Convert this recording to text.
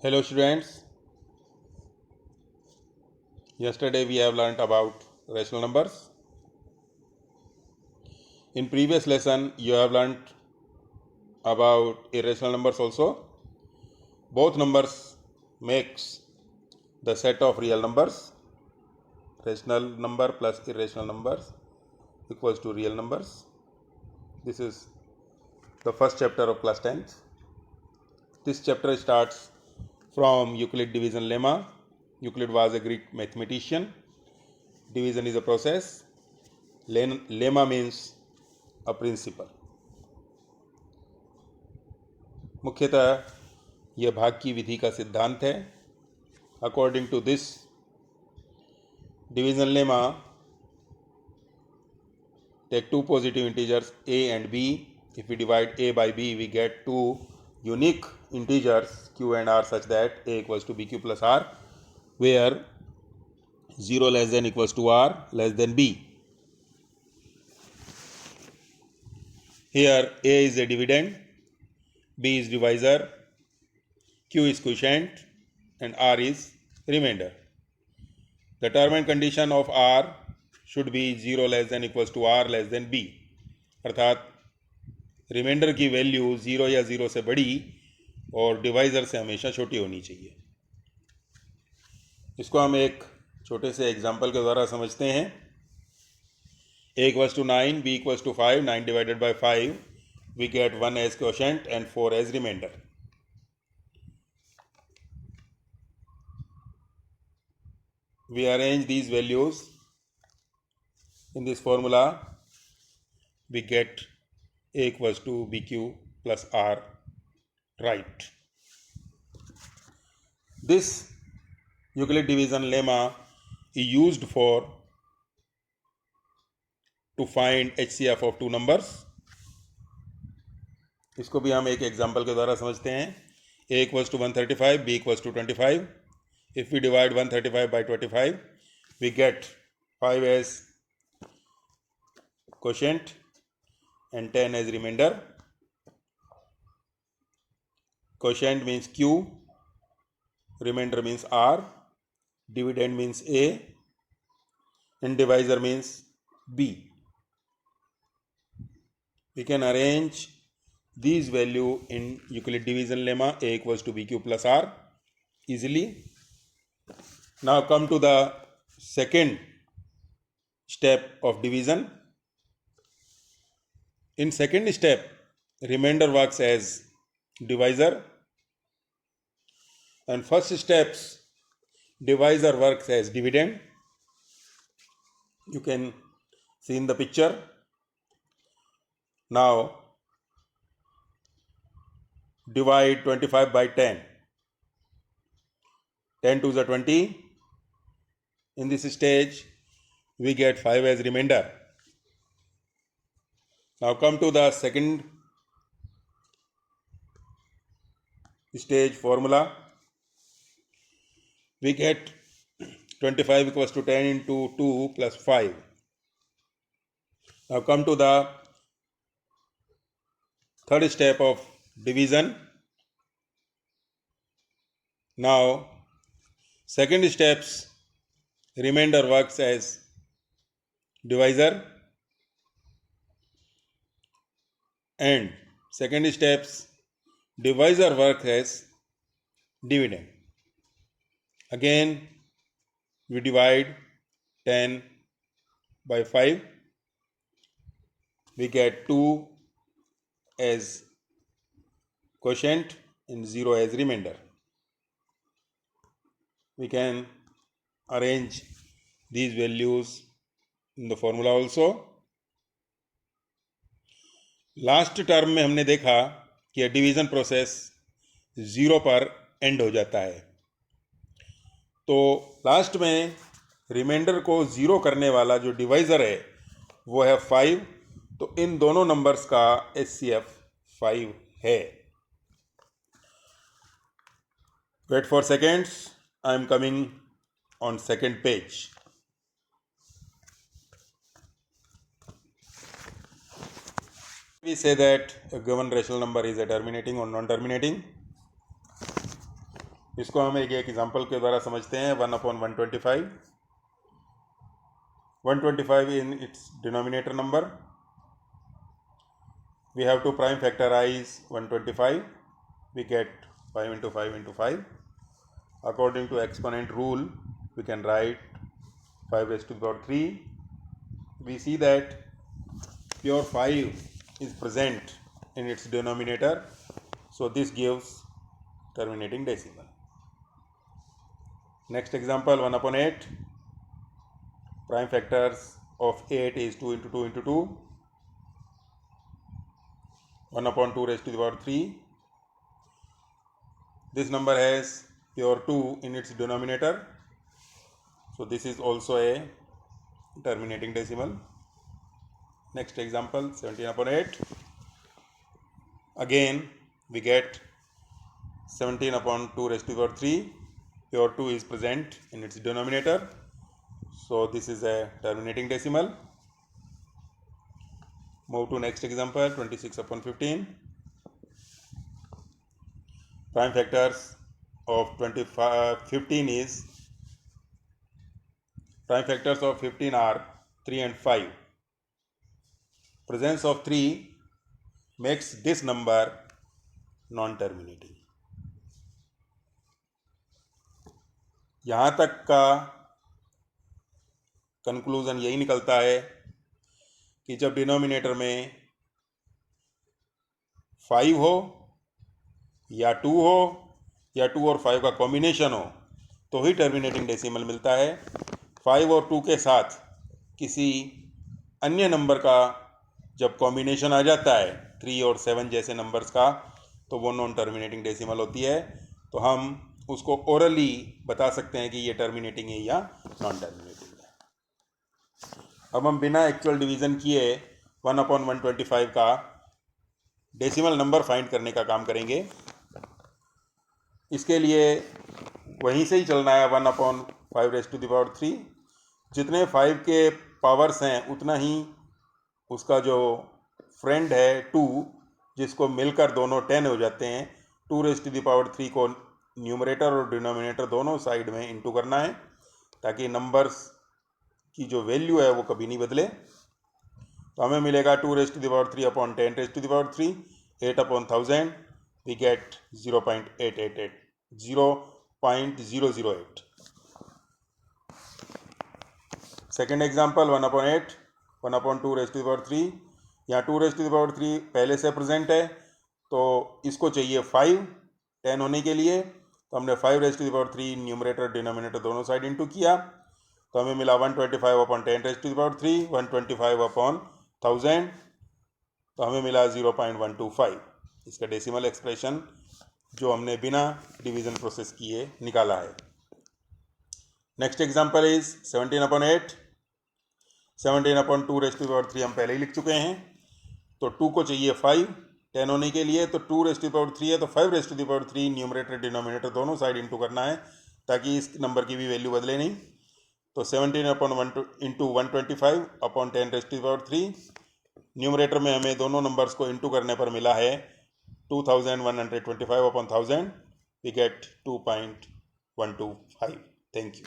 Hello students, yesterday we have learnt about rational numbers. In previous lesson you have learnt about irrational numbers also. Both numbers makes the set of real numbers. Rational number plus irrational numbers equals to real numbers. This is the first chapter of class 10th. This chapter starts from Euclid division lemma. Euclid was a Greek mathematician. Division is a process. Lemma means a principle. मुख्यतः यह भाग की विधि का सिद्धांत है. According to this division lemma, take two positive integers a and b. If we divide a by b, we get two unique integers q and r such that a equals to bq plus r, where 0 less than equals to r less than b. Here a is a dividend, b is divisor, q is quotient and r is remainder. The term and condition of r should be 0 less than equals to r less than b. अर्थात reminder की value 0 या 0 से बड़ी और divisor से हमेशा छोटी होनी चाहिए. इसको हम एक छोटे से एग्जाम्पल के द्वारा समझते हैं. a equals to 9, b equals to 5, 9 divided by 5, we get 1 as quotient and 4 as remainder. We arrange these values in this formula, we get a equals to bq plus r, right. This Euclid division lemma is used to find HCF of two numbers. इसको भी हम एक example के द्वारा समझते हैं. a equals to 135, b equals to 25. If we divide 135 by 25, we get 5 as quotient and 10 as remainder. Quotient means q, remainder means r, dividend means a, and divisor means b. We can arrange these value in Euclid division lemma a equals to bq plus r easily. Now come to the second step of division. In second step, remainder works as divisor, and first steps divisor works as dividend. You can see in the picture. Now divide 25 by 10. 10 to the 20. In this stage, we get 5 as remainder. Now come to the second stage formula. We get 25 equals to 10 into 2 plus 5. Now come to the third step of division. Now second steps, remainder works as divisor, and second steps divisor works as dividend. Again we divide 10 by 5, we get 2 as quotient and 0 as remainder. We can arrange these values in the formula also. Last term में हमने देखा कि division process 0 पर and हो जाता है. तो last में रिमाइंडर को 0 करने वाला जो डिवाइज़र है वो है 5. तो इन दोनों नंबर्स का HCF 5 है. Wait for seconds, I am coming on second page. We say that a given rational number is a terminating or non-terminating. इसको हम एक एग्जाम्पल के द्वारा समझते हैं. 1/125. 125 in its denominator number. We have to prime factorize 125. We get 5 into 5 into 5. According to exponent rule, we can write 5 raised to the power 3. We see that pure 5 is present in its denominator, so this gives terminating decimal. Next example, 1/8. Prime factors of 8 is 2 into 2 into 2. 1/2 raised to the power 3. This number has pure 2 in its denominator, so this is also a terminating decimal. Next example, 17/8. Again we get 17/2 raised to the power 3. Pure 2 is present in its denominator, so this is a terminating decimal. Move to next example, 26/15. Prime factors of 15 is, prime factors of 15 are 3 and 5. Presence of 3 makes this number non-terminating. यहाँ तक का conclusion यही निकलता है कि जब denominator में 5 हो या 2 हो या 2 और 5 का कॉम्बिनेशन हो तो ही टर्मिनेटिंग डेसिमल मिलता है. 5 और 2 के साथ किसी अन्य नंबर का जब कॉम्बिनेशन आ जाता है 3 और 7 जैसे नंबर्स का, तो वो नॉन टर्मिनेटिंग डेसिमल होती है. तो हम उसको ओरली बता सकते हैं कि ये टर्मिनेटिंग है या नॉन टर्मिनेटिंग है. अब हम बिना एक्चुअल डिवीज़न किए 1/125 का डेसिमल नंबर फाइंड करने का काम करेंगे. इसके लिए वहीं से ही चलना है. 1/5 raised to the power 3. जितने 5 के पावर्स हैं उतना ही उसका जो फ्रेंड है 2, जिसको मिलकर दोनों 10 हो जाते हैं. 2 raised to the power 3 को न्यूमरेटर और डिनोमिनेटर दोनों साइड में इंटू करना है ताकि नंबर्स की जो वैल्यू है वो कभी नहीं बदले. तो हमें मिलेगा 2 raised to the power 3 upon 10 raised to the power 3, 8/1000. We get 0.888, 0.008. Second example 1/8, 1/2 raised to the power 3. यहाँ 2 raised to the power 3 पहले से प्रेजेंट है, तो इसको चाहिए 5 10 होने के लिए. तो हमने 5 raised to the power 3 numerator denominator दोनों साइड इंटू किया, तो हमें मिला 125/10 raised to the power 3, 125/1000. तो हमें मिला 0.125. इसका डेसिमल एक्सप्रेशन जो हमने बिना डिवीज़न प्रोसेस किए निकाला है. Next example is 17/8. 17/2 raised to the power 3 हम पहले ही लिख चुके हैं. तो 2 को चाहिए 5 10 होने के लिए, तो 2 raised to the power 3 है तो 5 raised to the power 3 numerator denominator दोनों साइड इंटू करना है ताकि इस नंबर की भी वैल्यू बदले नहीं. तो 17/1 into 125/10 raised to the power 3. Numerator में हमें दोनों नंबर्स को इंटू करने पर मिला है 2125/1000. We get 2.125. Thank you.